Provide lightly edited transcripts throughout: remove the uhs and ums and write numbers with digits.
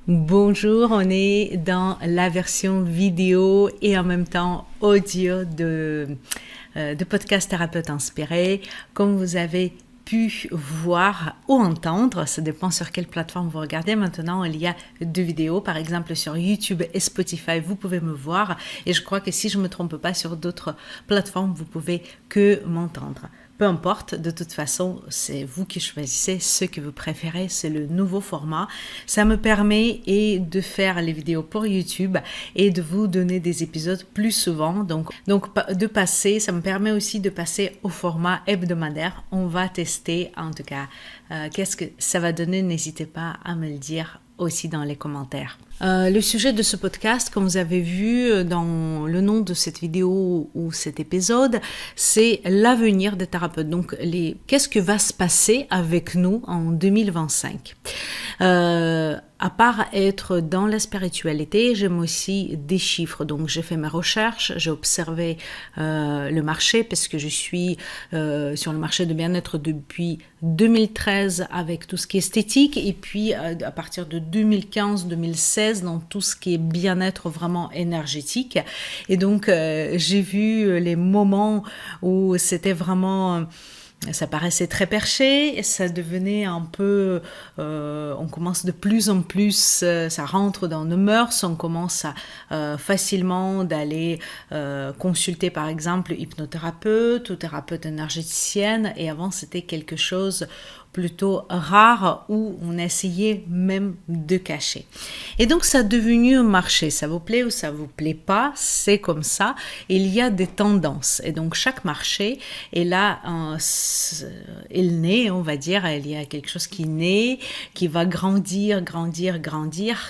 Bonjour, on est dans la version vidéo et en même temps audio de podcast Thérapeute Inspiré. Comme vous avez pu voir ou entendre, ça dépend sur quelle plateforme vous regardez. Maintenant, il y a deux vidéos, par exemple sur YouTube et Spotify, vous pouvez me voir. Et je crois que si je ne me trompe pas, sur d'autres plateformes, vous pouvez que m'entendre. Peu importe, de toute façon, c'est vous qui choisissez ce que vous préférez, c'est le nouveau format. Ça me permet de faire les vidéos pour YouTube et de vous donner des épisodes plus souvent. Donc de passer, ça me permet aussi de passer au format hebdomadaire. On va tester en tout cas qu'est-ce que ça va donner. N'hésitez pas à me le dire aussi dans les commentaires. Le sujet de ce podcast, comme vous avez vu dans le nom de cette vidéo ou cet épisode, c'est l'avenir des thérapeutes. Donc, qu'est-ce que va se passer avec nous en 2025 ? À part être dans la spiritualité, j'aime aussi des chiffres. Donc, j'ai fait mes recherches, j'ai observé le marché parce que je suis sur le marché de bien-être depuis 2013 avec tout ce qui est esthétique et puis à partir de 2015-2016 dans tout ce qui est bien-être vraiment énergétique. Et donc, j'ai vu les moments où c'était vraiment... Ça paraissait très perché, ça devenait un peu, on commence de plus en plus, ça rentre dans nos mœurs, on commence à facilement d'aller consulter par exemple hypnothérapeute ou thérapeute énergéticienne, et avant c'était quelque chose plutôt rare où on essayait même de cacher. Et donc ça a devenu un marché, ça vous plaît ou ça vous plaît pas, c'est comme ça, il y a des tendances et donc chaque marché est là, il naît, on va dire, il y a quelque chose qui naît, qui va grandir,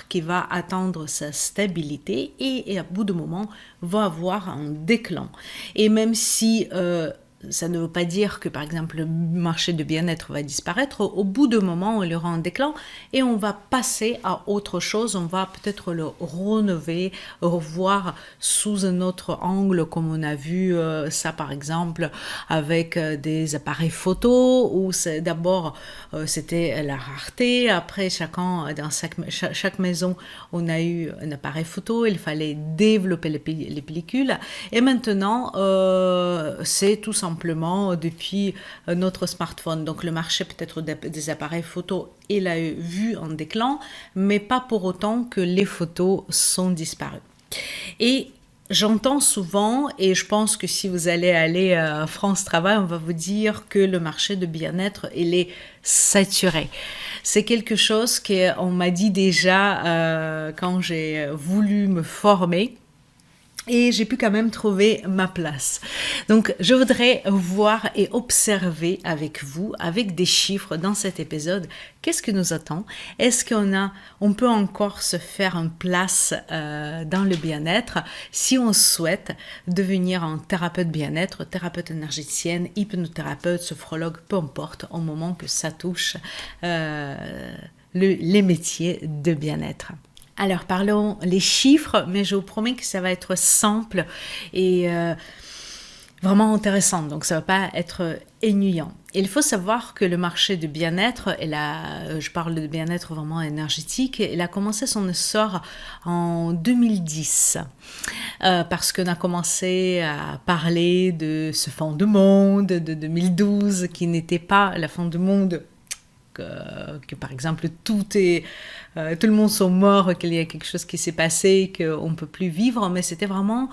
qui va atteindre sa stabilité et à bout de moment va avoir un déclin. Et même si ça ne veut pas dire que, par exemple, le marché de bien-être va disparaître. Au bout d'un moment, il y aura un déclin et on va passer à autre chose. On va peut-être le rénover, revoir sous un autre angle, comme on a vu ça, par exemple, avec des appareils photo, où d'abord, c'était la rareté. Après, dans chaque maison, on a eu un appareil photo. Il fallait développer les pellicules. Et maintenant, c'est tout simplement depuis notre smartphone. Donc le marché peut-être des appareils photo, il a vu un déclin, mais pas pour autant que les photos sont disparues. Et j'entends souvent, et je pense que si vous aller à France Travail, on va vous dire que le marché de bien-être, il est saturé. C'est quelque chose qu'on m'a dit déjà quand j'ai voulu me former. Et j'ai pu quand même trouver ma place. Donc, je voudrais voir et observer avec vous, avec des chiffres dans cet épisode, qu'est-ce que nous attend. Est-ce on peut encore se faire une place dans le bien-être si on souhaite devenir un thérapeute bien-être, thérapeute énergéticienne, hypnothérapeute, sophrologue, peu importe, au moment que ça touche les métiers de bien-être. Alors, parlons les chiffres, mais je vous promets que ça va être simple et vraiment intéressant. Donc, ça ne va pas être ennuyant. Il faut savoir que le marché de bien-être, je parle de bien-être vraiment énergétique, il a commencé son essor en 2010 parce qu'on a commencé à parler de ce fond du monde de 2012 qui n'était pas la fin du monde. Que par exemple tout le monde sont morts, qu'il y a quelque chose qui s'est passé, qu'on ne peut plus vivre, mais c'était vraiment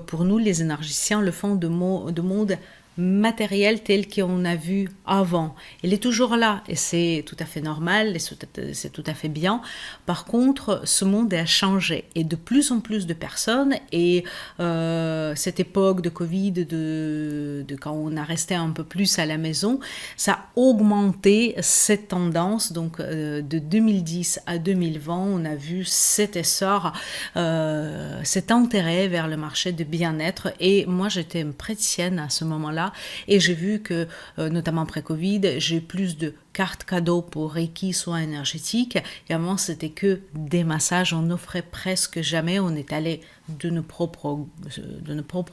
pour nous les énergéticiens le fond de monde matériel tel qu'on a vu avant. Il est toujours là et c'est tout à fait normal et c'est tout à fait bien. Par contre, ce monde a changé et de plus en plus de personnes et cette époque de Covid, de quand on a resté un peu plus à la maison, ça a augmenté cette tendance. Donc de 2010 à 2020, on a vu cet essor, cet intérêt vers le marché de bien-être et moi j'étais une praticienne à ce moment-là. Et j'ai vu que, notamment après Covid, j'ai plus de cartes cadeaux pour Reiki, soins énergétiques. Et avant, c'était que des massages. On n'offrait presque jamais. On est allé de nos propres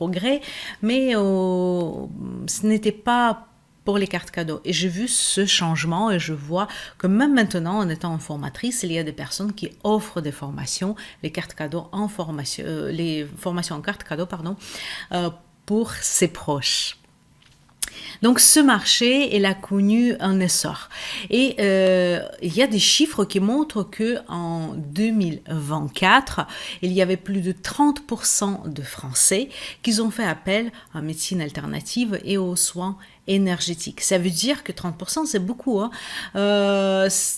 gré. Mais ce n'était pas pour les cartes cadeaux. Et j'ai vu ce changement et je vois que même maintenant, en étant formatrice, il y a des personnes qui offrent des formations, les cartes cadeaux en formation, les formations en cartes cadeaux, pour ses proches. Donc ce marché, il a connu un essor. Et il y a des chiffres qui montrent qu'en 2024, il y avait plus de 30% de Français qui ont fait appel à médecine alternative et aux soins énergétiques. Ça veut dire que 30%, c'est beaucoup. Hein.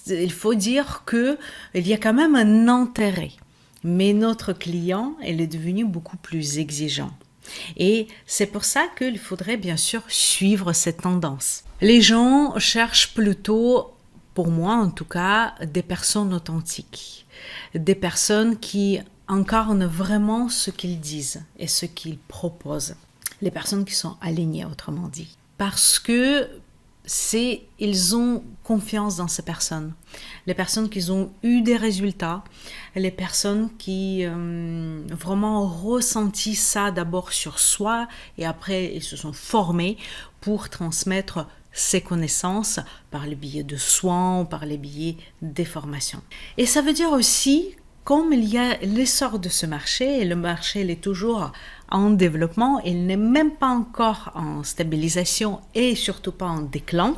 Il faut dire qu'il y a quand même un intérêt. Mais notre client, il est devenu beaucoup plus exigeant. Et c'est pour ça qu'il faudrait bien sûr suivre cette tendance. Les gens cherchent plutôt, pour moi en tout cas, des personnes authentiques, des personnes qui incarnent vraiment ce qu'ils disent et ce qu'ils proposent. Les personnes qui sont alignées, autrement dit. Parce que ils ont confiance dans ces personnes. Les personnes qui ont eu des résultats, les personnes qui vraiment ont ressenti ça d'abord sur soi et après ils se sont formés pour transmettre ces connaissances par le biais de soins ou par les biais des formations. Et ça veut dire aussi, comme il y a l'essor de ce marché, et le marché il est toujours en développement, il n'est même pas encore en stabilisation et surtout pas en déclin,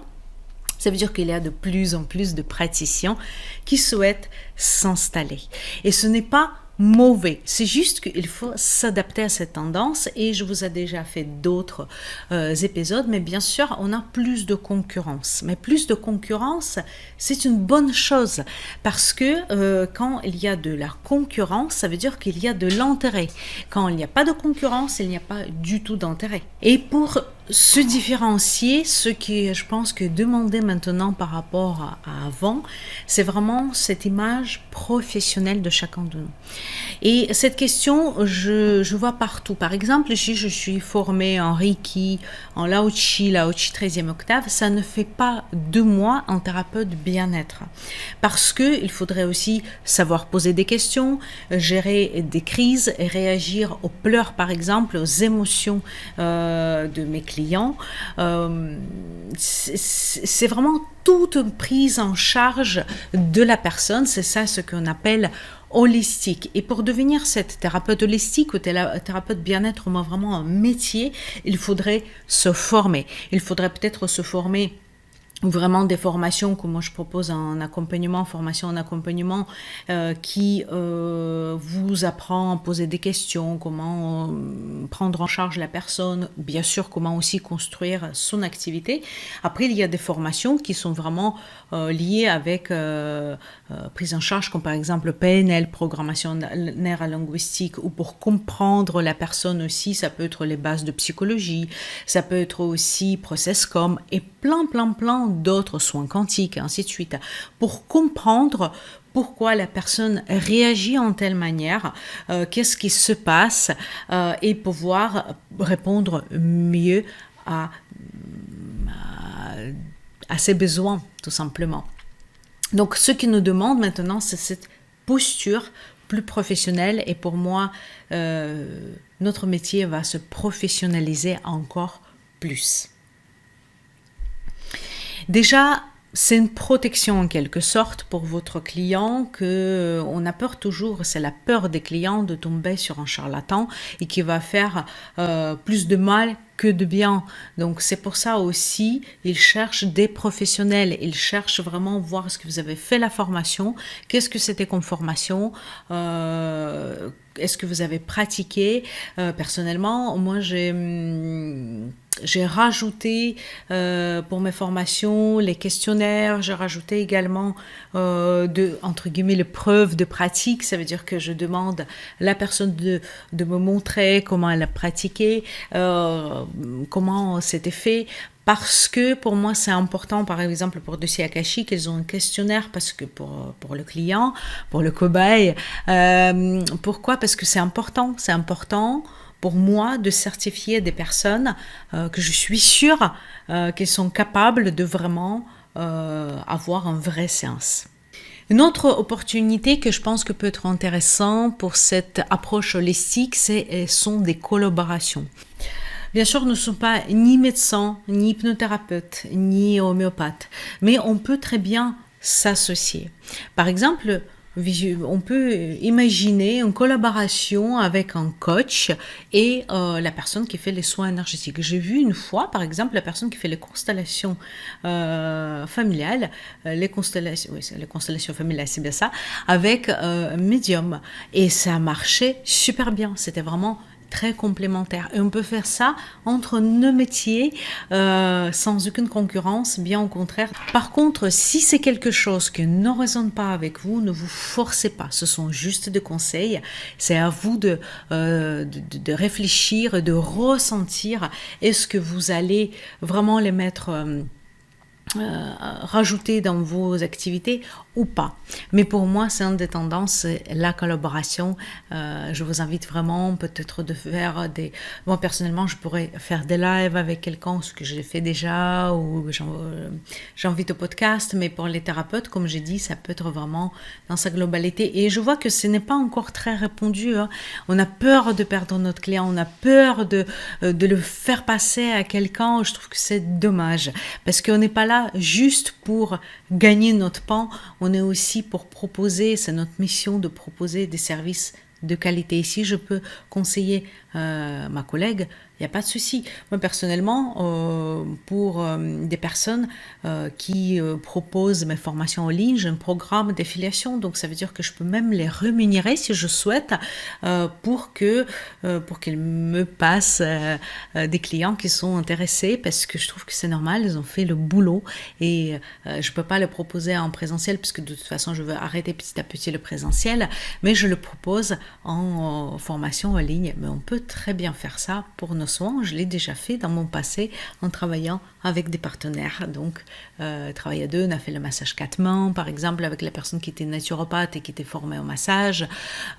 ça veut dire qu'il y a de plus en plus de praticiens qui souhaitent s'installer. Et ce n'est pas mauvais, c'est juste qu'il faut s'adapter à cette tendance et je vous ai déjà fait d'autres épisodes, mais bien sûr on a plus de concurrence, mais plus de concurrence c'est une bonne chose parce que quand il y a de la concurrence ça veut dire qu'il y a de l'intérêt, quand il n'y a pas de concurrence il n'y a pas du tout d'intérêt. Et pour se différencier, ce qui je pense que demander maintenant par rapport à avant, c'est vraiment cette image professionnelle de chacun de nous. Et cette question, je vois partout. Par exemple, si je suis formée en Reiki, en Lao Chi 13e octave, ça ne fait pas de moi un thérapeute bien-être. Parce qu'il faudrait aussi savoir poser des questions, gérer des crises et réagir aux pleurs, par exemple, aux émotions de mes clients. C'est vraiment toute prise en charge de la personne, c'est ça ce qu'on appelle holistique. Et pour devenir cette thérapeute holistique ou thérapeute bien-être, moi vraiment un métier, il faudrait se former. Il faudrait peut-être se former vraiment des formations que moi je propose en accompagnement, formation en accompagnement qui vous apprend à poser des questions, comment prendre en charge la personne, bien sûr comment aussi construire son activité. Après il y a des formations qui sont vraiment liées avec prise en charge comme par exemple PNL, programmation neurolinguistique, ou pour comprendre la personne aussi, ça peut être les bases de psychologie, ça peut être aussi ProcessCom et plein d'autres soins quantiques, ainsi de suite, pour comprendre pourquoi la personne réagit en telle manière, qu'est-ce qui se passe, et pouvoir répondre mieux à ses besoins, tout simplement. Donc, ce qui nous demande maintenant, c'est cette posture plus professionnelle, et pour moi, notre métier va se professionnaliser encore plus. Déjà, c'est une protection en quelque sorte pour votre client que on a peur toujours, c'est la peur des clients de tomber sur un charlatan et qui va faire plus de mal que de bien. Donc c'est pour ça aussi, ils cherchent des professionnels, ils cherchent vraiment voir ce que vous avez fait la formation, qu'est-ce que c'était comme formation, est-ce que vous avez pratiqué. Personnellement, moi j'ai rajouté pour mes formations les questionnaires, j'ai rajouté également entre guillemets les preuves de pratique, ça veut dire que je demande à la personne de me montrer comment elle a pratiqué, comment c'était fait, parce que pour moi c'est important, par exemple pour dossier akashique, ils ont un questionnaire parce que pour le client, pour le cobaye, pourquoi? Parce que c'est important pour moi de certifier des personnes que je suis sûre qu'elles sont capables de vraiment avoir une vraie séance. Une autre opportunité que je pense que peut être intéressante pour cette approche holistique, sont des collaborations. Bien sûr, nous ne sommes pas ni médecins, ni hypnothérapeutes, ni homéopathes, mais on peut très bien s'associer. Par exemple, on peut imaginer une collaboration avec un coach et la personne qui fait les soins énergétiques. J'ai vu une fois, par exemple, la personne qui fait les constellations familiales, les constellations familiales, c'est bien ça, avec un médium. Et ça marchait super bien. C'était vraiment très complémentaire. Et on peut faire ça entre nos métiers sans aucune concurrence, bien au contraire. Par contre, si c'est quelque chose qui ne résonne pas avec vous, ne vous forcez pas. Ce sont juste des conseils. C'est à vous de réfléchir, de ressentir. Est-ce que vous allez vraiment les mettre... rajouter dans vos activités ou pas. Mais pour moi, c'est une des tendances, la collaboration. Je vous invite vraiment peut-être de faire des... Moi, personnellement, je pourrais faire des lives avec quelqu'un, ce que j'ai fait déjà, ou j'invite au podcast, mais pour les thérapeutes, comme j'ai dit, ça peut être vraiment dans sa globalité. Et je vois que ce n'est pas encore très répandu. Hein. On a peur de perdre notre client, on a peur de le faire passer à quelqu'un. Je trouve que c'est dommage, parce qu'on n'est pas là juste pour gagner notre pain, on est aussi pour proposer, c'est notre mission de proposer des services de qualité. Ici, je peux conseiller ma collègue, il n'y a pas de souci. Moi, personnellement, pour des personnes qui proposent mes formations en ligne, j'ai un programme d'affiliation, donc ça veut dire que je peux même les rémunérer si je souhaite pour qu'ils me passent des clients qui sont intéressés, parce que je trouve que c'est normal, ils ont fait le boulot et je ne peux pas le proposer en présentiel puisque de toute façon, je veux arrêter petit à petit le présentiel, mais je le propose en formation en ligne. Mais on peut très bien faire ça pour nos soins. Je l'ai déjà fait dans mon passé en travaillant avec des partenaires. Donc, travail à deux, on a fait le massage 4 mains, par exemple, avec la personne qui était naturopathe et qui était formée au massage.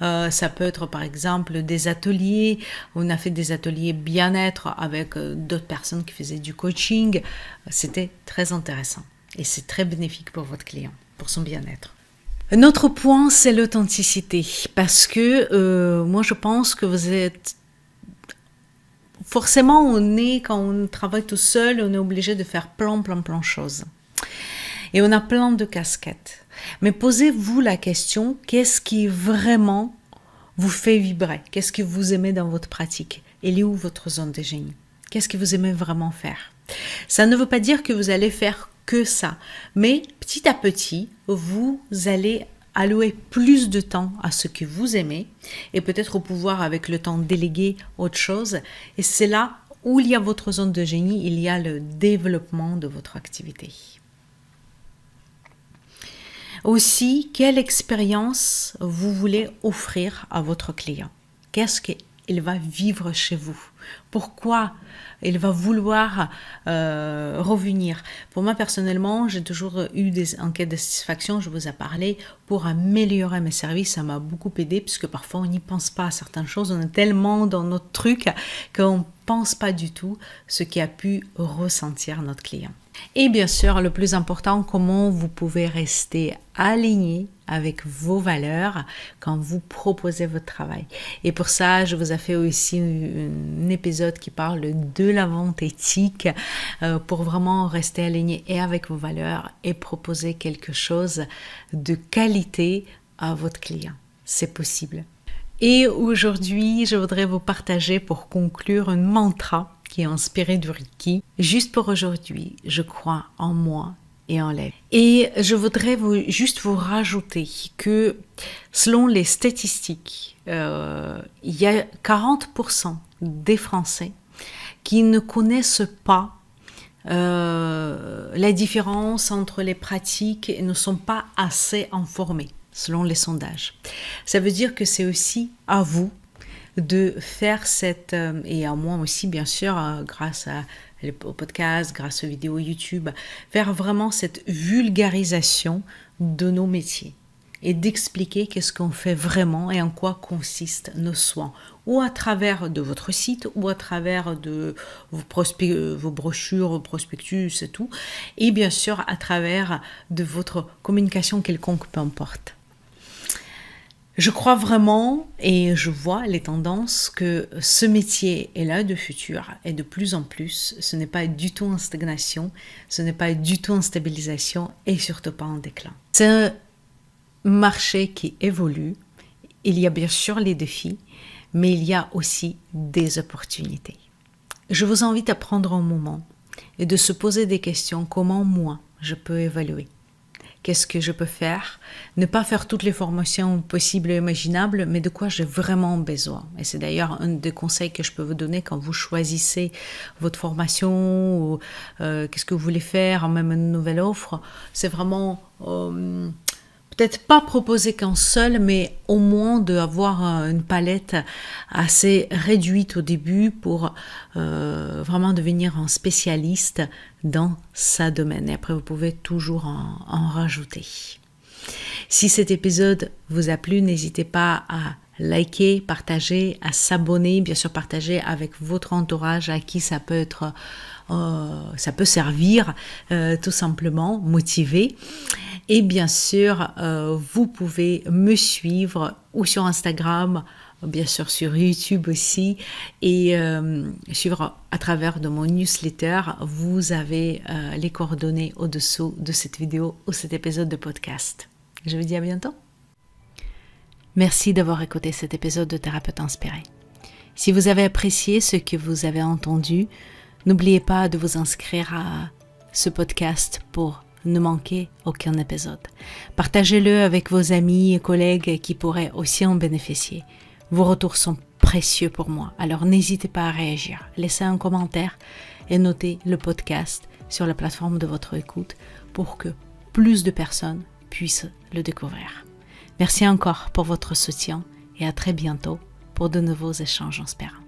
Ça peut être, par exemple, des ateliers. On a fait des ateliers bien-être avec d'autres personnes qui faisaient du coaching. C'était très intéressant et c'est très bénéfique pour votre client, pour son bien-être. Un autre point, c'est l'authenticité, parce que moi, je pense que vous êtes... Forcément, quand on travaille tout seul, on est obligé de faire plein de choses. Et on a plein de casquettes. Mais posez-vous la question, qu'est-ce qui vraiment vous fait vibrer? Qu'est-ce que vous aimez dans votre pratique? Elle est où votre zone de génie? Qu'est-ce que vous aimez vraiment faire? Ça ne veut pas dire que vous allez faire que ça. Mais petit à petit, vous allez allouer plus de temps à ce que vous aimez et peut-être pouvoir avec le temps déléguer autre chose. Et c'est là où il y a votre zone de génie, il y a le développement de votre activité. Aussi, quelle expérience vous voulez offrir à votre client? Qu'est-ce qu'il va vivre chez vous? Pourquoi il va vouloir revenir? Pour moi, personnellement, j'ai toujours eu des enquêtes de satisfaction, je vous ai parlé, pour améliorer mes services. Ça m'a beaucoup aidé, puisque parfois, on n'y pense pas à certaines choses. On est tellement dans notre truc qu'on ne pense pas du tout ce qu'a pu ressentir notre client. Et bien sûr, le plus important, comment vous pouvez rester aligné avec vos valeurs quand vous proposez votre travail. Et pour ça, je vous ai fait aussi un épisode qui parle de la vente éthique pour vraiment rester aligné et avec vos valeurs et proposer quelque chose de qualité à votre client. C'est possible. Et aujourd'hui, je voudrais vous partager pour conclure un mantra qui est inspiré du Reiki. Juste pour aujourd'hui, je crois en moi et en l'aide. Et je voudrais juste vous rajouter que selon les statistiques, il y a 40% des Français qui ne connaissent pas la différence entre les pratiques et ne sont pas assez informés, selon les sondages. Ça veut dire que c'est aussi à vous de faire et à moi aussi bien sûr, grâce au podcast, grâce aux vidéos YouTube, faire vraiment cette vulgarisation de nos métiers et d'expliquer qu'est-ce qu'on fait vraiment et en quoi consistent nos soins, ou à travers de votre site, ou à travers de vos brochures, vos prospectus et tout, et bien sûr à travers de votre communication quelconque, peu importe. Je crois vraiment et je vois les tendances que ce métier est là de futur et de plus en plus. Ce n'est pas du tout en stagnation, ce n'est pas du tout en stabilisation et surtout pas en déclin. C'est un marché qui évolue. Il y a bien sûr les défis, mais il y a aussi des opportunités. Je vous invite à prendre un moment et de se poser des questions. Comment moi, je peux évaluer? Qu'est-ce que je peux faire? Ne pas faire toutes les formations possibles et imaginables, mais de quoi j'ai vraiment besoin. Et c'est d'ailleurs un des conseils que je peux vous donner quand vous choisissez votre formation ou qu'est-ce que vous voulez faire, même une nouvelle offre. C'est vraiment peut-être pas proposer qu'un seul, mais au moins d'avoir une palette assez réduite au début pour vraiment devenir un spécialiste dans sa domaine. Et après, vous pouvez toujours en rajouter. Si cet épisode vous a plu, n'hésitez pas à liker, partager, à s'abonner, bien sûr partager avec votre entourage à qui ça peut être, ça peut servir, tout simplement, motiver. Et bien sûr, vous pouvez me suivre ou sur Instagram, bien sûr sur YouTube aussi, et suivre à travers de mon newsletter. Vous avez les coordonnées au-dessous de cette vidéo ou cet épisode de podcast. Je vous dis à bientôt. Merci d'avoir écouté cet épisode de Thérapeute Inspiré. Si vous avez apprécié ce que vous avez entendu, n'oubliez pas de vous inscrire à ce podcast pour ne manquer aucun épisode. Partagez-le avec vos amis et collègues qui pourraient aussi en bénéficier. Vos retours sont précieux pour moi, alors n'hésitez pas à réagir. Laissez un commentaire et notez le podcast sur la plateforme de votre écoute pour que plus de personnes puissent le découvrir. Merci encore pour votre soutien et à très bientôt pour de nouveaux échanges inspirants.